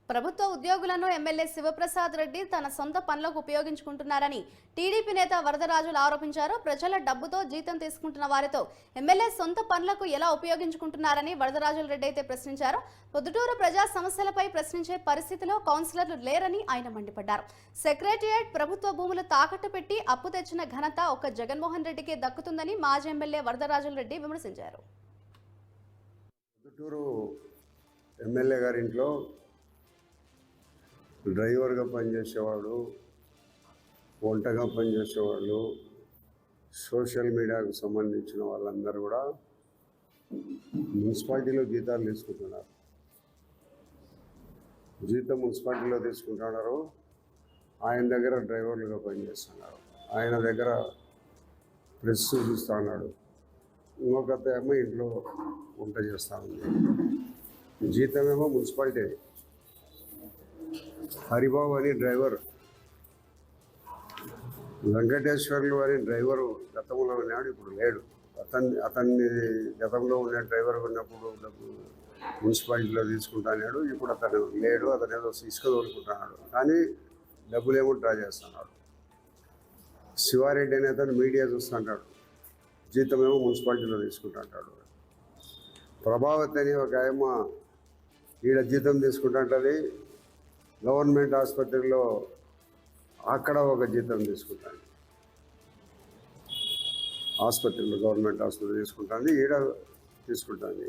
ప్రభుత్వ ఉద్యోగులను ఎమ్మెల్యే శివప్రసాద్ రెడ్డి తన సొంత పనులకు ఉపయోగించుకుంటున్నారని టీడీపీ నేత వరదరాజులు ఆరోపించారు. ప్రజల డబ్బుతో జీతం తీసుకుంటున్న వారితో ఎమ్మెల్యే సొంత పనులకు ఎలా ఉపయోగించుకుంటున్నారని వరదరాజుల రెడ్డి అయితే ప్రశ్నించారు. పొద్దుటూరు ప్రజా సమస్యలపై ప్రశ్నించే పరిస్థితిలో కౌన్సిలర్లు లేరని ఆయన మండిపడ్డారు. సెక్రటేరియట్ ప్రభుత్వ భూములు తాకట్టు పెట్టి అప్పు తెచ్చిన ఘనత ఒక్క జగన్మోహన్ రెడ్డికే దక్కుతుందని మాజీ ఎమ్మెల్యే వరదరాజుల రెడ్డి విమర్శించారు. పొద్దుటూరు ఎమ్మెల్యే గారి ఇంట్లో డ్రైవర్గా పనిచేసేవాడు, వంటగా పనిచేసేవాళ్ళు, సోషల్ మీడియాకు సంబంధించిన వాళ్ళందరూ కూడా మున్సిపాలిటీలో జీతాలు తీసుకుంటున్నారు. జీతం మున్సిపాలిటీలో తీసుకుంటున్నారు. ఆయన దగ్గర డ్రైవర్లుగా పనిచేస్తున్నారు. ఆయన దగ్గర ప్రెస్ చూపిస్తూ ఉన్నాడు. ఇంకొక ఏమో ఇంట్లో వంట చేస్తూ ఉంది. జీతమేమో మున్సిపాలిటీ. హరిబాబు అని డ్రైవర్, వెంకటేశ్వర్లు అని డ్రైవరు గతంలో ఉన్నాడు, ఇప్పుడు లేడు. అతన్ని గతంలో ఉన్న డ్రైవర్ ఉన్నప్పుడు మున్సిపాలిటీలో తీసుకుంటాడు. ఇప్పుడు అతను లేడు. అతను ఏదో ఇసుక తోలుకుంటున్నాడు, కానీ డబ్బులేమో డ్రా చేస్తున్నాడు. శివారెడ్డి అనే అతను మీడియా చూస్తుంటాడు, జీతమేమో మున్సిపాలిటీలో తీసుకుంటుంటాడు. ప్రభావతి అని ఒక ఆయమ్మ ఈడ జీతం తీసుకుంటుంటుంది, గవర్నమెంట్ ఆసుపత్రిలో అక్కడ ఒక జీతం తీసుకుంటాను. ఆసుపత్రిలో గవర్నమెంట్ ఆసుపత్రి తీసుకుంటాను, ఈడ తీసుకుంటాను.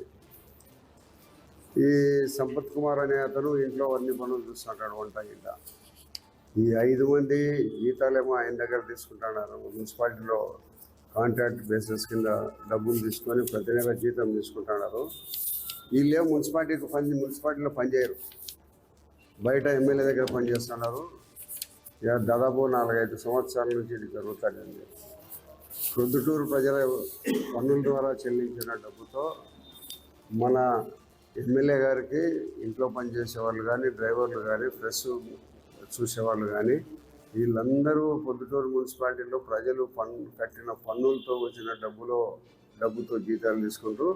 ఈ సంపత్ కుమార్ అనే అతను ఇంట్లో అన్ని పనులు చూస్తుంటాడు, వంట గింట. ఈ 5 మంది జీతాలేమో ఆయన దగ్గర తీసుకుంటున్నారు. మున్సిపాలిటీలో కాంట్రాక్ట్ బేసిస్ కింద డబ్బులు తీసుకొని ప్రతి నెల జీతం తీసుకుంటున్నారు. వీళ్ళేమో మున్సిపాలిటీలో పనిచేయరు, బయట ఎమ్మెల్యే దగ్గర పనిచేస్తున్నారు. దాదాపు 4-5 సంవత్సరాల నుంచి ఇది జరుగుతుందండి. ప్రొద్దుటూరు ప్రజల పన్నుల ద్వారా చెల్లించిన డబ్బుతో మన ఎమ్మెల్యే గారికి ఇంట్లో పనిచేసే వాళ్ళు కానీ, డ్రైవర్లు కానీ, ప్రెస్ చూసేవాళ్ళు కానీ, వీళ్ళందరూ పొద్దుటూరు మున్సిపాలిటీలో ప్రజలు కట్టిన పన్నులతో వచ్చిన డబ్బుతో జీతాలు తీసుకుంటూ